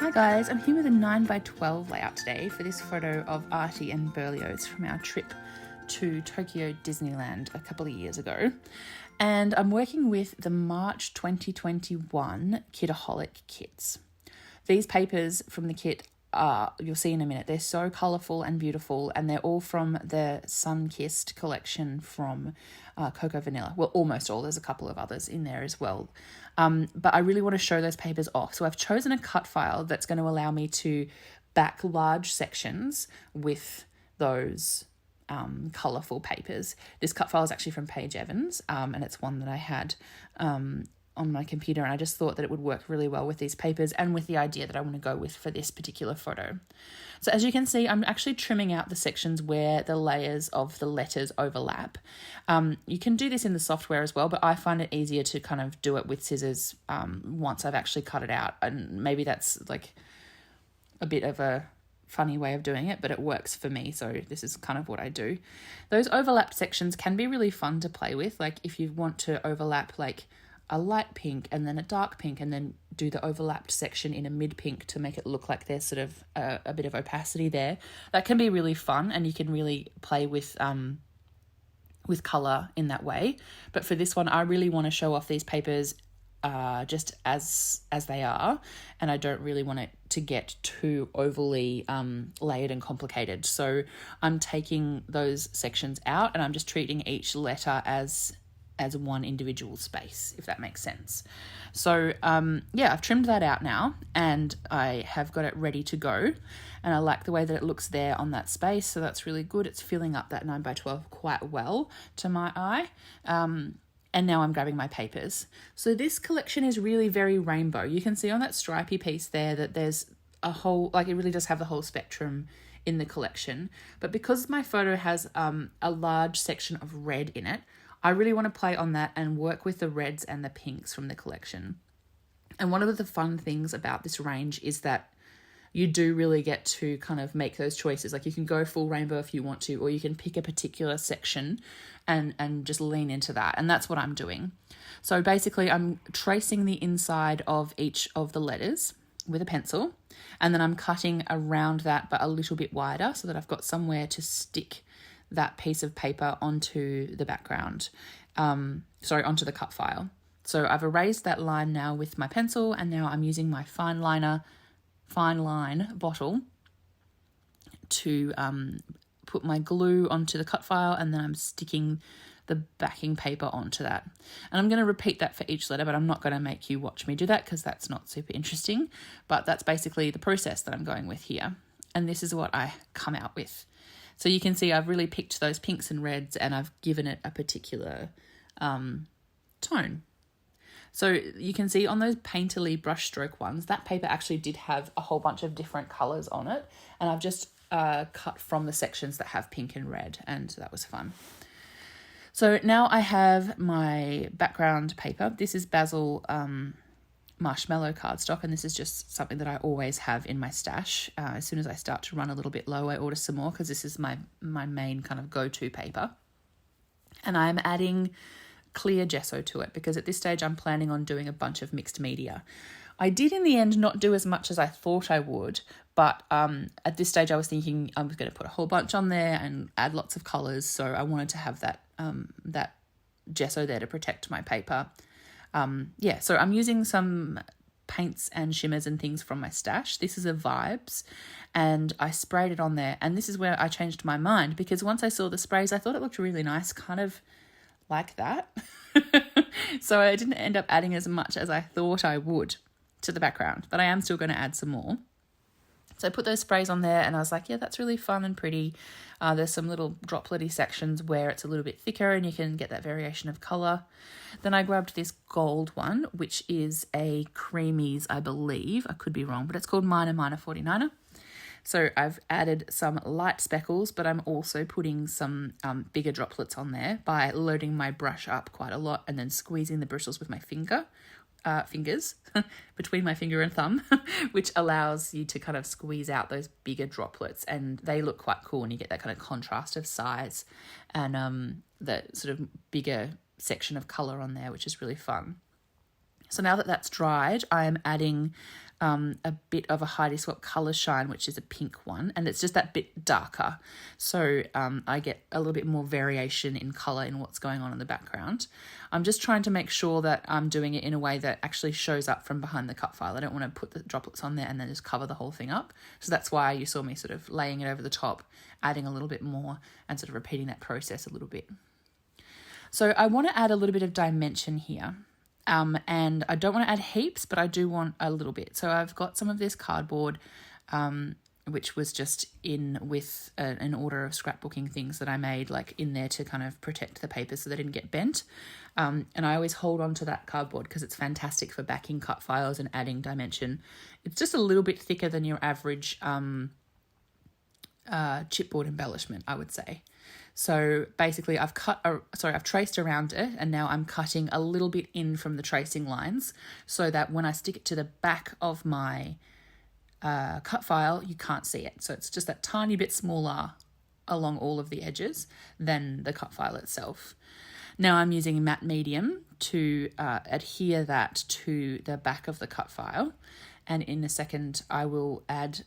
Hi guys, I'm here with a 9x12 layout today for this photo of Artie and Berlioz from our trip to Tokyo Disneyland a couple of years ago. And I'm working with the March 2021 Kitaholic Kits. These papers from the kit are, you'll see in a minute, they're so colourful and beautiful, and they're all from the Sun-Kissed collection from Cocoa Vanilla. Well, almost all. There's a couple of others in there as well. But I really want to show those papers off. So I've chosen a cut file that's going to allow me to back large sections with those colourful papers. This cut file is actually from Paige Evans, and it's one that I had on my computer, and I just thought that it would work really well with these papers and with the idea that I want to go with for this particular photo. So as you can see, I'm actually trimming out the sections where the layers of the letters overlap. You can do this in the software as well, but I find it easier to kind of do it with scissors once I've actually cut it out, and maybe that's like a bit of a funny way of doing it, but it works for me, so this is kind of what I do. Those overlapped sections can be really fun to play with, like if you want to overlap like a light pink and then a dark pink and then do the overlapped section in a mid pink to make it look like there's sort of a bit of opacity there. That can be really fun, and you can really play with colour in that way. But for this one, I really want to show off these papers just as they are, and I don't really want it to get too overly layered and complicated. So I'm taking those sections out and I'm just treating each letter as one individual space, if that makes sense. So yeah, I've trimmed that out now and I have got it ready to go, and I like the way that it looks there on that space, so that's really good. It's filling up that 9x12 quite well to my eye. And now I'm grabbing my papers. So this collection is really very rainbow. You can see on that stripy piece there that there's a whole, like it really does have the whole spectrum in the collection. But because my photo has a large section of red in it, I really want to play on that and work with the reds and the pinks from the collection. And one of the fun things about this range is that you do really get to kind of make those choices. Like you can go full rainbow if you want to, or you can pick a particular section and just lean into that. And that's what I'm doing. So basically I'm tracing the inside of each of the letters with a pencil, and then I'm cutting around that but a little bit wider so that I've got somewhere to stick that piece of paper onto the background, onto the cut file. So I've erased that line now with my pencil, and now I'm using my fine line bottle to put my glue onto the cut file, and then I'm sticking the backing paper onto that. And I'm going to repeat that for each letter, but I'm not going to make you watch me do that because that's not super interesting, but that's basically the process that I'm going with here. And this is what I come out with. So you can see I've really picked those pinks and reds and I've given it a particular tone. So you can see on those painterly brushstroke ones, that paper actually did have a whole bunch of different colours on it. And I've just cut from the sections that have pink and red, and that was fun. So now I have my background paper. This is Basil marshmallow cardstock, and this is just something that I always have in my stash. As soon as I start to run a little bit low, I order some more because this is my main kind of go-to paper. And I'm adding clear gesso to it because at this stage I'm planning on doing a bunch of mixed media. I did in the end not do as much as I thought I would, but at this stage I was thinking I was going to put a whole bunch on there and add lots of colours, so I wanted to have that gesso there to protect my paper. So I'm using some paints and shimmers and things from my stash. This is a Vibes, and I sprayed it on there, and this is where I changed my mind because once I saw the sprays I thought it looked really nice, kind of like that. So I didn't end up adding as much as I thought I would to the background, but I am still going to add some more. So I put those sprays on there and I was like, yeah, that's really fun and pretty. There's some little droplet-y sections where it's a little bit thicker and you can get that variation of colour. Then I grabbed this gold one, which is a Creamies, I believe. I could be wrong, but it's called Minor 49er. So I've added some light speckles, but I'm also putting some bigger droplets on there by loading my brush up quite a lot and then squeezing the bristles with my fingers between my finger and thumb, which allows you to kind of squeeze out those bigger droplets, and they look quite cool and you get that kind of contrast of size and the sort of bigger section of colour on there, which is really fun. So now that that's dried, I'm adding a bit of a Heidi Swapp Colour Shine, which is a pink one, and it's just that bit darker. So I get a little bit more variation in colour in what's going on in the background. I'm just trying to make sure that I'm doing it in a way that actually shows up from behind the cut file. I don't want to put the droplets on there and then just cover the whole thing up. So that's why you saw me sort of laying it over the top, adding a little bit more and sort of repeating that process a little bit. So I want to add a little bit of dimension here. And I don't want to add heaps, but I do want a little bit. So I've got some of this cardboard, which was just in with an order of scrapbooking things that I made, like in there to kind of protect the paper so they didn't get bent. And I always hold on to that cardboard because it's fantastic for backing cut files and adding dimension. It's just a little bit thicker than your average chipboard embellishment, I would say. So basically I've traced around it, and now I'm cutting a little bit in from the tracing lines so that when I stick it to the back of my cut file, you can't see it. So it's just that tiny bit smaller along all of the edges than the cut file itself. Now I'm using matte medium to adhere that to the back of the cut file. And in a second I will add...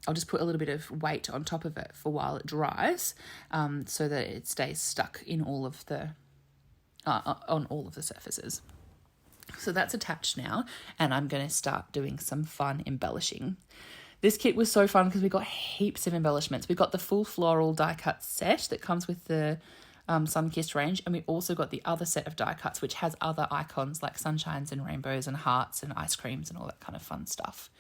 I'll just put a little bit of weight on top of it for while it dries, so that it stays stuck in all of the on all of the surfaces. So that's attached now, and I'm going to start doing some fun embellishing. This kit was so fun because we got heaps of embellishments. We got the full floral die cut set that comes with the Sunkissed range, and we also got the other set of die cuts which has other icons like sunshines and rainbows and hearts and ice creams and all that kind of fun stuff.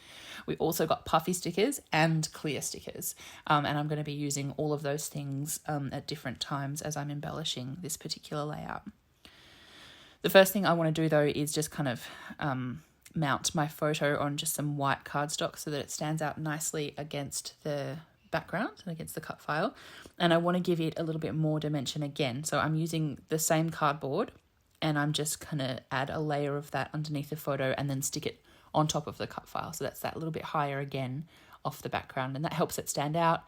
We also got puffy stickers and clear stickers, and I'm going to be using all of those things at different times as I'm embellishing this particular layout. The first thing I want to do though is just kind of mount my photo on just some white cardstock so that it stands out nicely against the background and against the cut file, and I want to give it a little bit more dimension again. So I'm using the same cardboard, and I'm just gonna add a layer of that underneath the photo and then stick it on top of the cut file, so that's that little bit higher again off the background, and that helps it stand out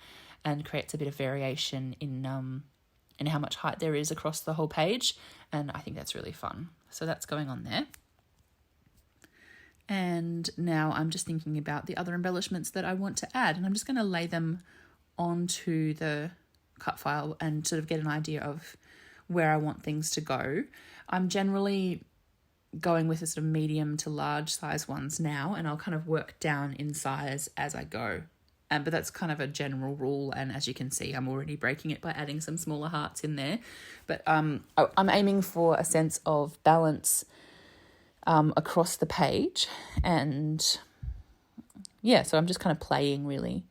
and creates a bit of variation in how much height there is across the whole page, and I think that's really fun. So that's going on there. And now I'm just thinking about the other embellishments that I want to add, and I'm just going to lay them onto the cut file and sort of get an idea of where I want things to go. I'm generally going with a sort of medium to large size ones now, and I'll kind of work down in size as I go. But that's kind of a general rule, and as you can see, I'm already breaking it by adding some smaller hearts in there. But I'm aiming for a sense of balance across the page, and yeah, so I'm just kind of playing really.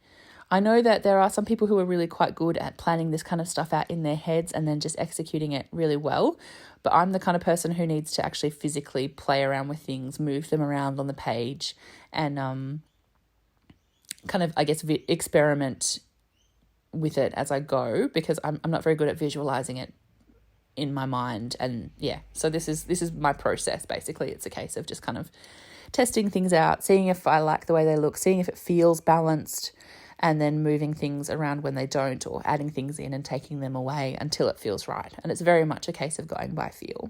I know that there are some people who are really quite good at planning this kind of stuff out in their heads and then just executing it really well, but I'm the kind of person who needs to actually physically play around with things, move them around on the page, and kind of, I guess, experiment with it as I go, because I'm not very good at visualizing it in my mind. And yeah, so this is my process. Basically, it's a case of just kind of testing things out, seeing if I like the way they look, seeing if it feels balanced, and then moving things around when they don't, or adding things in and taking them away until it feels right. And it's very much a case of going by feel.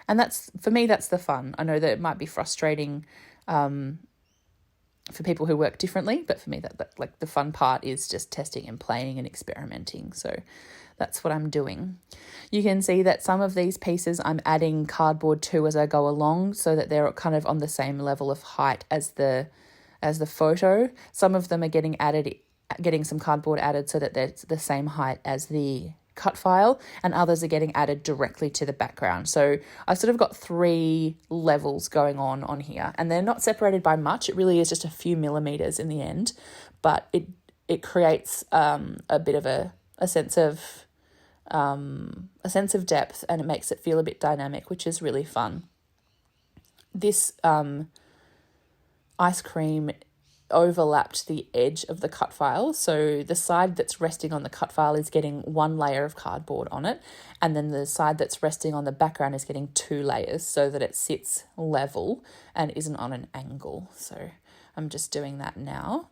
And that's, for me, that's the fun. I know that it might be frustrating for people who work differently, but for me, that like the fun part is just testing and playing and experimenting. So that's what I'm doing. You can see that some of these pieces I'm adding cardboard to as I go along, so that they're kind of on the same level of height as the photo. Some of them are getting some cardboard added so that they're the same height as the cut file, and others are getting added directly to the background. So I've sort of got 3 levels going on here, and they're not separated by much. It really is just a few millimeters in the end, but it creates a bit of a sense of depth, and it makes it feel a bit dynamic, which is really fun. This ice cream overlapped the edge of the cut file, so the side that's resting on the cut file is getting 1 layer of cardboard on it, and then the side that's resting on the background is getting 2 layers, so that it sits level and isn't on an angle. So I'm just doing that now.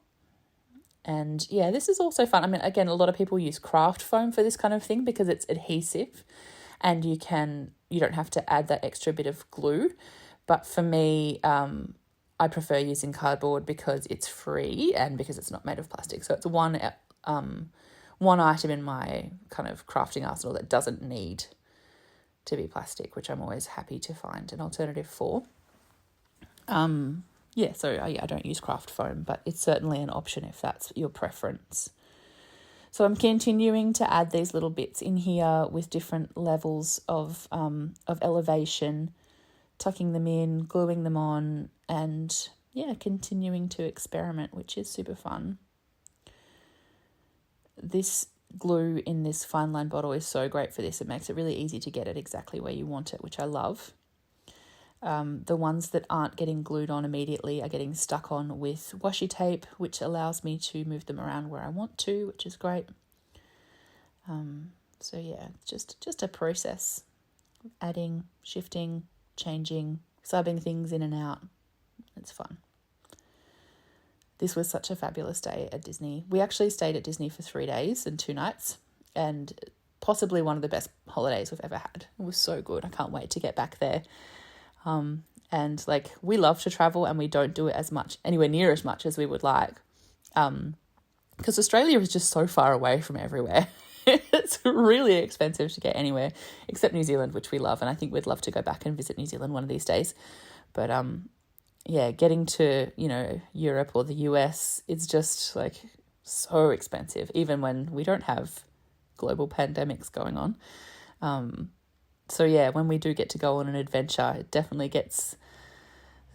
And yeah, this is also fun. I mean, again, a lot of people use craft foam for this kind of thing because it's adhesive, and you don't have to add that extra bit of glue. But for me, I prefer using cardboard because it's free and because it's not made of plastic. So it's one item in my kind of crafting arsenal that doesn't need to be plastic, which I'm always happy to find an alternative for. I don't use craft foam, but it's certainly an option if that's your preference. So I'm continuing to add these little bits in here with different levels of elevation, tucking them in, gluing them on, and continuing to experiment, which is super fun. This glue in this fine line bottle is so great for this. It makes it really easy to get it exactly where you want it, which I love. The ones that aren't getting glued on immediately are getting stuck on with washi tape, which allows me to move them around where I want to, which is great. Just a process. Adding, shifting, changing, subbing things in and out. It's fun. This was such a fabulous day at Disney. We actually stayed at Disney for 3 days and 2 nights, and possibly one of the best holidays we've ever had. It was so good. I can't wait to get back there. And we love to travel, and we don't do it anywhere near as much as we would like. Because Australia is just so far away from everywhere. It's really expensive to get anywhere except New Zealand, which we love. And I think we'd love to go back and visit New Zealand one of these days. But, getting to, Europe or the US, it's just so expensive, even when we don't have global pandemics going on. When we do get to go on an adventure, it definitely gets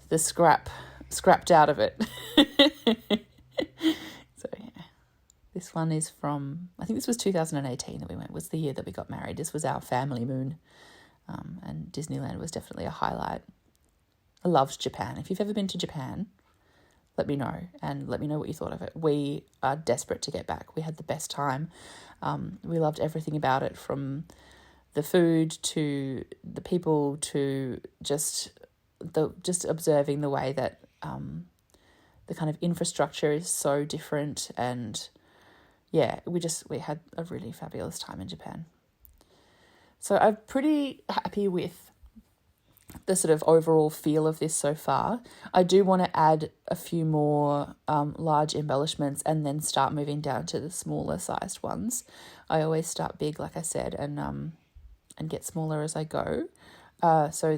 the scrapped out of it. This one is from, I think this was 2018 that we went, was the year that we got married. This was our family moon, and Disneyland was definitely a highlight. I loved Japan. If you've ever been to Japan, let me know, and let me know what you thought of it. We are desperate to get back. We had the best time. We loved everything about it, from the food to the people to just observing the way that the kind of infrastructure is so different. And we had a really fabulous time in Japan. So I'm pretty happy with the sort of overall feel of this so far. I do want to add a few more large embellishments and then start moving down to the smaller sized ones. I always start big, like I said, and get smaller as I go. So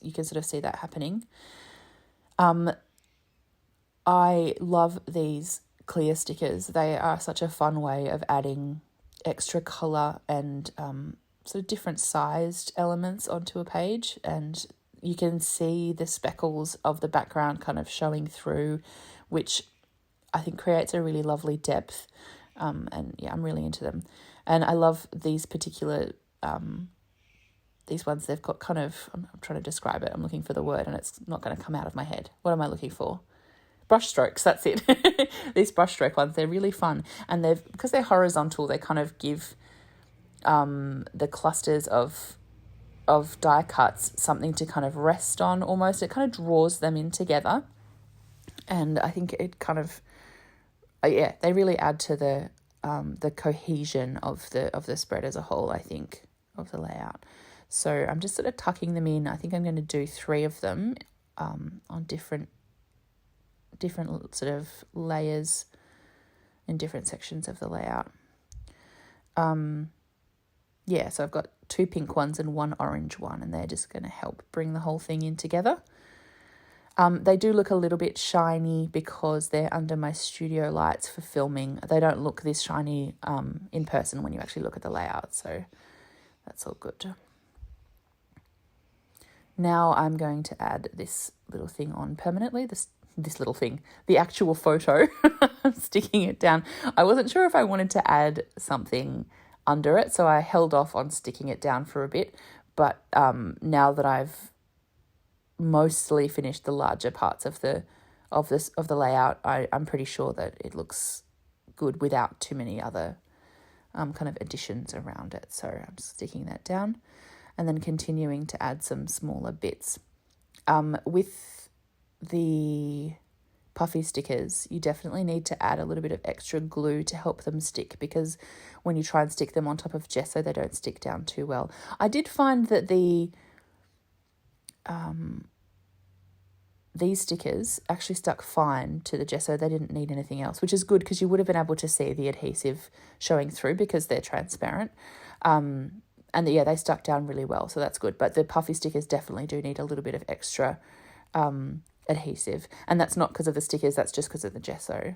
you can sort of see that happening. I love these clear stickers. They are such a fun way of adding extra colour and sort of different sized elements onto a page, and you can see the speckles of the background kind of showing through, which I think creates a really lovely depth. I'm really into them. And I love these particular these ones. They've got kind of, I'm trying to describe it, I'm looking for the word and it's not going to come out of my head. What am I looking for? Brush strokes, that's it. These brush stroke ones, they're really fun, and because they're horizontal, they kind of give the clusters of die cuts something to kind of rest on almost. It kind of draws them in together, and I think it kind of they really add to the cohesion of the spread as a whole, I think, of the layout. So I'm just sort of tucking them in. I think I'm going to do 3 of them on different sort of layers in different sections of the layout. So I've got 2 pink ones and 1 orange one, and they're just going to help bring the whole thing in together. They do look a little bit shiny because they're under my studio lights for filming. They don't look this shiny in person when you actually look at the layout, so that's all good. Now I'm going to add this little thing on permanently, this little thing, the actual photo. I'm sticking it down. I wasn't sure if I wanted to add something under it, so I held off on sticking it down for a bit. But now that I've mostly finished the larger parts of the layout, I'm pretty sure that it looks good without too many other kind of additions around it. So I'm sticking that down and then continuing to add some smaller bits. With the puffy stickers, you definitely need to add a little bit of extra glue to help them stick, because when you try and stick them on top of gesso, they don't stick down too well. I did find that these stickers actually stuck fine to the gesso. They didn't need anything else, which is good because you would have been able to see the adhesive showing through because they're transparent. And yeah, they stuck down really well, so that's good. But the puffy stickers definitely do need a little bit of extra adhesive. And that's not because of the stickers, that's just because of the gesso.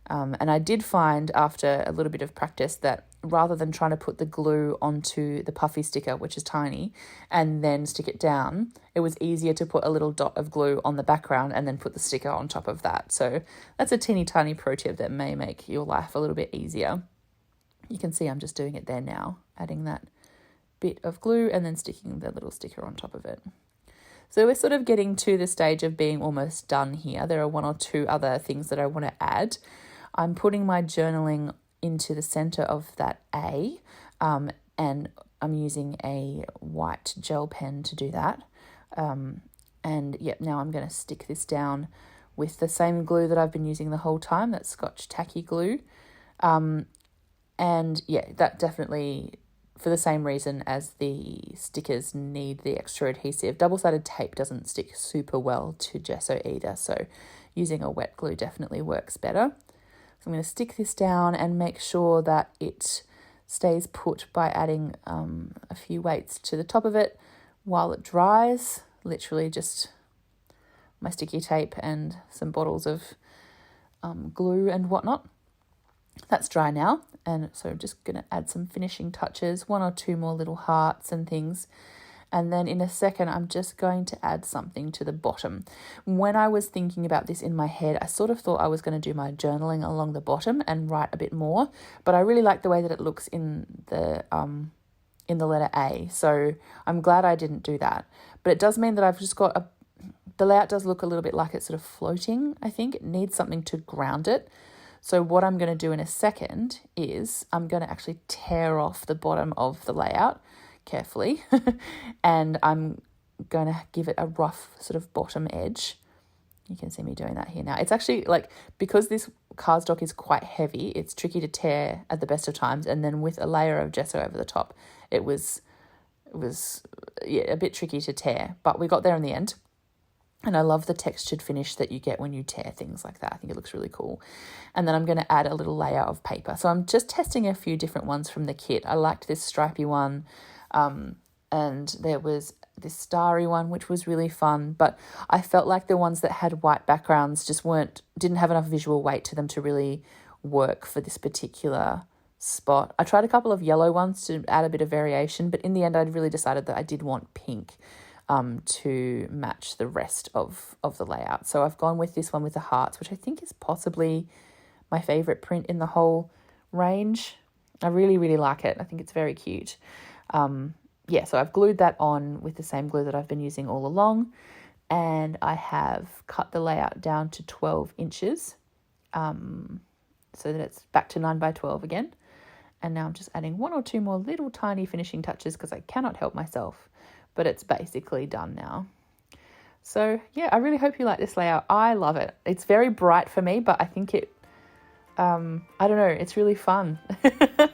And I did find after a little bit of practice that rather than trying to put the glue onto the puffy sticker, which is tiny, and then stick it down, it was easier to put a little dot of glue on the background and then put the sticker on top of that. So that's a teeny tiny pro tip that may make your life a little bit easier. You can see I'm just doing it there now, adding that bit of glue and then sticking the little sticker on top of it. So we're sort of getting to the stage of being almost done here. There are one or two other things that I want to add. I'm putting my journaling into the center of that A, and I'm using a white gel pen to do that. And yep, now I'm going to stick this down with the same glue that I've been using the whole time, that's Scotch tacky glue. And yeah, that definitely, for the same reason as the stickers need the extra adhesive, double-sided tape doesn't stick super well to gesso either, so using a wet glue definitely works better. So I'm going to stick this down and make sure that it stays put by adding a few weights to the top of it while it dries. Literally just my sticky tape and some bottles of glue and whatnot. That's dry now, and so I'm just going to add some finishing touches, one or two more little hearts and things. And then in a second, I'm just going to add something to the bottom. When I was thinking about this in my head, I sort of thought I was going to do my journaling along the bottom and write a bit more, but I really like the way that it looks in the letter A. So I'm glad I didn't do that. But it does mean that I've just got the layout does look a little bit like it's sort of floating, I think. It needs something to ground it. So what I'm going to do in a second is I'm going to actually tear off the bottom of the layout carefully and I'm going to give it a rough sort of bottom edge. You can see me doing that here now. It's actually like, because this cardstock is quite heavy, it's tricky to tear at the best of times, and then with a layer of gesso over the top, it was a bit tricky to tear, but we got there in the end. And I love the textured finish that you get when you tear things like that. I think it looks really cool. And then I'm going to add a little layer of paper. So I'm just testing a few different ones from the kit. I liked this stripy one, and there was this starry one, which was really fun. But I felt like the ones that had white backgrounds just didn't have enough visual weight to them to really work for this particular spot. I tried a couple of yellow ones to add a bit of variation, but in the end, I'd really decided that I did want pink to match the rest of the layout. So I've gone with this one with the hearts, which I think is possibly my favorite print in the whole range. I really, really like it. I think it's very cute. So I've glued that on with the same glue that I've been using all along, and I have cut the layout down to 12 inches so that it's back to 9 by 12 again. And now I'm just adding one or two more little tiny finishing touches because I cannot help myself. But it's basically done now. So yeah, I really hope you like this layout. I love it. It's very bright for me, but I think it, I don't know, it's really fun.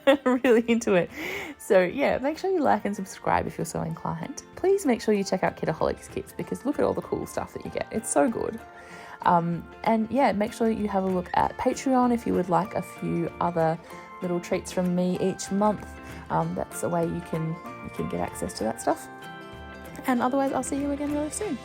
I'm really into it. So yeah, make sure you like and subscribe if you're so inclined. Please make sure you check out Kitaholic Kits because look at all the cool stuff that you get. It's so good. And yeah, make sure you have a look at Patreon if you would like a few other little treats from me each month. That's the way you can get access to that stuff. And otherwise, I'll see you again really soon.